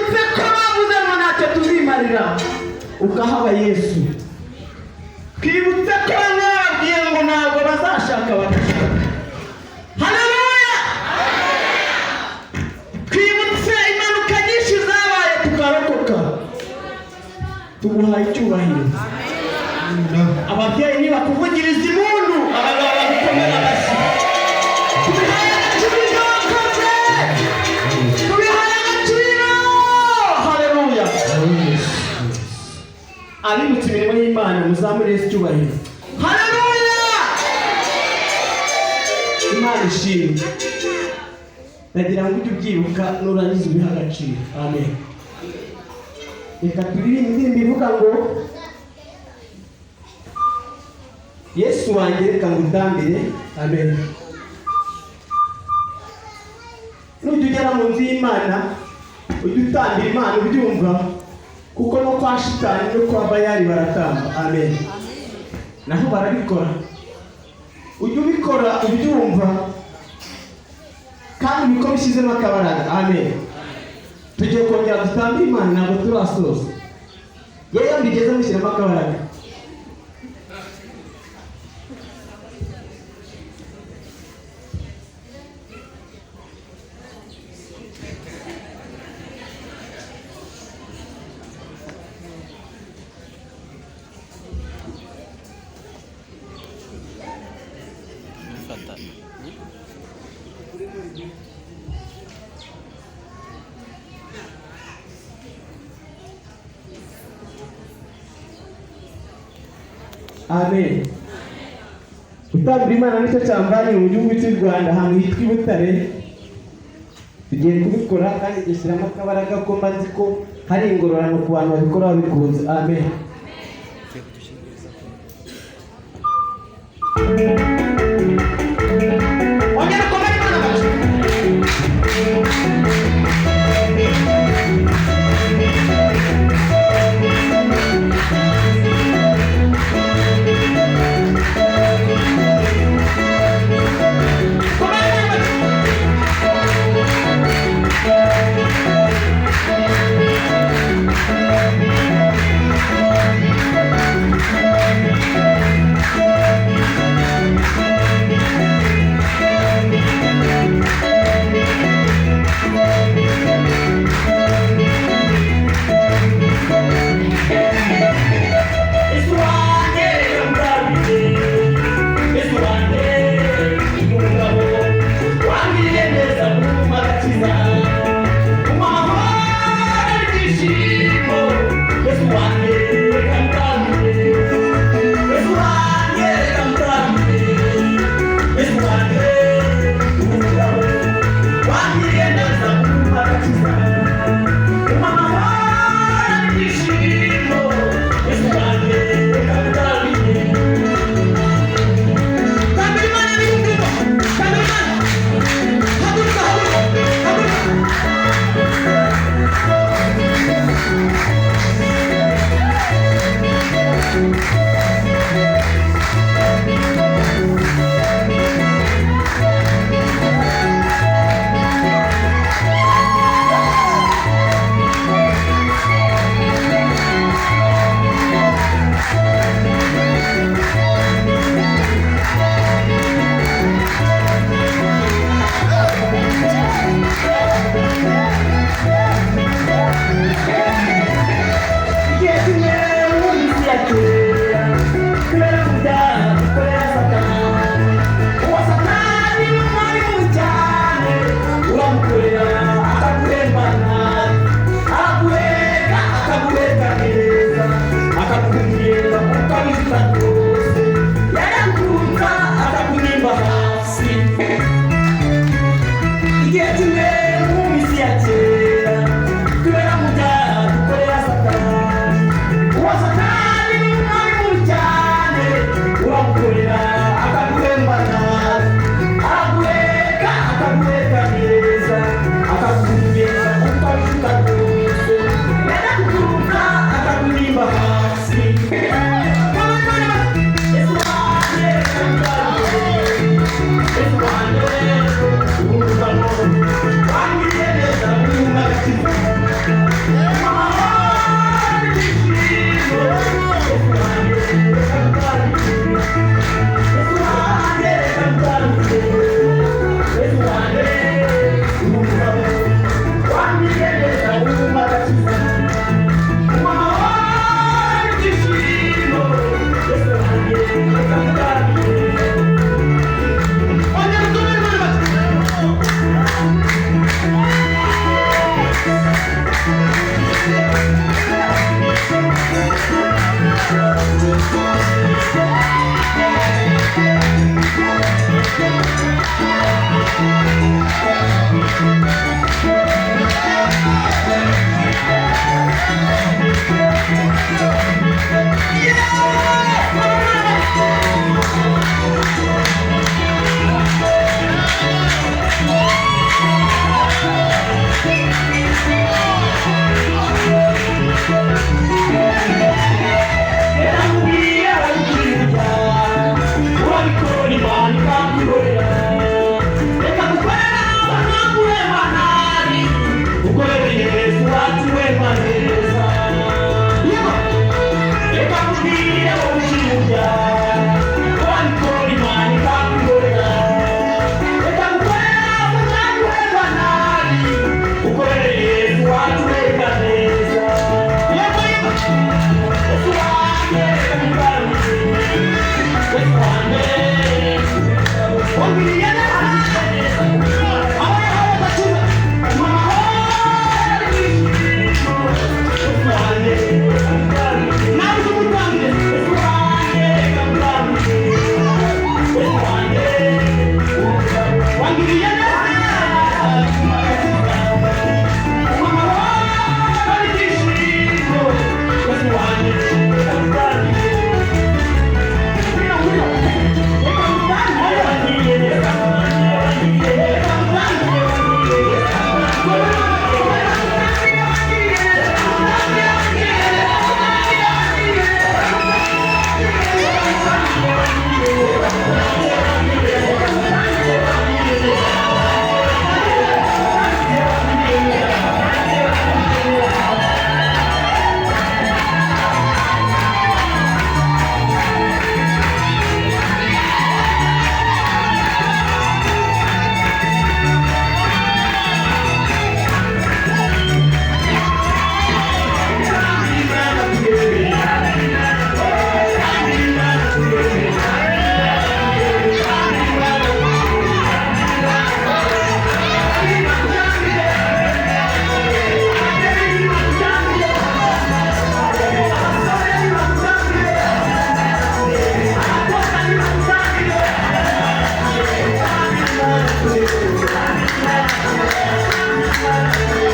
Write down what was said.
twibutse ko bavuze ngo ntacyo tuzimarira ukahaba Yesu. Twibutse ko babwiye ngo ntabwo bazashaka badashaka. Haleluya! Twibutse impanuka nyinshi zabaye tukarokoka. Tuguhaye icyubahiro. Ababyeyi niba kuvugiriza impundu, abagabo bagukomera amashyi. Tubihaye agaciro wakoze. Tubihaye agaciro. Haleluya! Abibutse imirimo y'Imana muzamure Yesu icyubahiro. Haleluya! Imana ishimwe. Ndagira ngo ujye ubyibuka nurangiza ubiha agaciro. Amen. Reka turirimbe indirimbo ivuga ngo Yesu wanjye reka ngutambire. Amen. Nujya ugera mu nzu y'Imana ujye utambira Imana ubyumva, kuko no kwa shitani no kwa Bayali baratamba. Amen. Naho barabikora. Ujye ubikora ubyumva kandi niko bishyizemo akabaraga. Amen. Tugiye kongera dutambire Imana, ntabwo turasoza. Yewe mbigeze mushyiramo akabaraga. Amen. Gutambira Imana nicyo cyambanye mu gihugu cy'u Rwanda, ahantu hitwa i Butare. Tugiye kubikora kandi dushyiramo akabaraga ko mbazi ko hari ingororano ku bantu babikora babikunze. Amen. Thank you.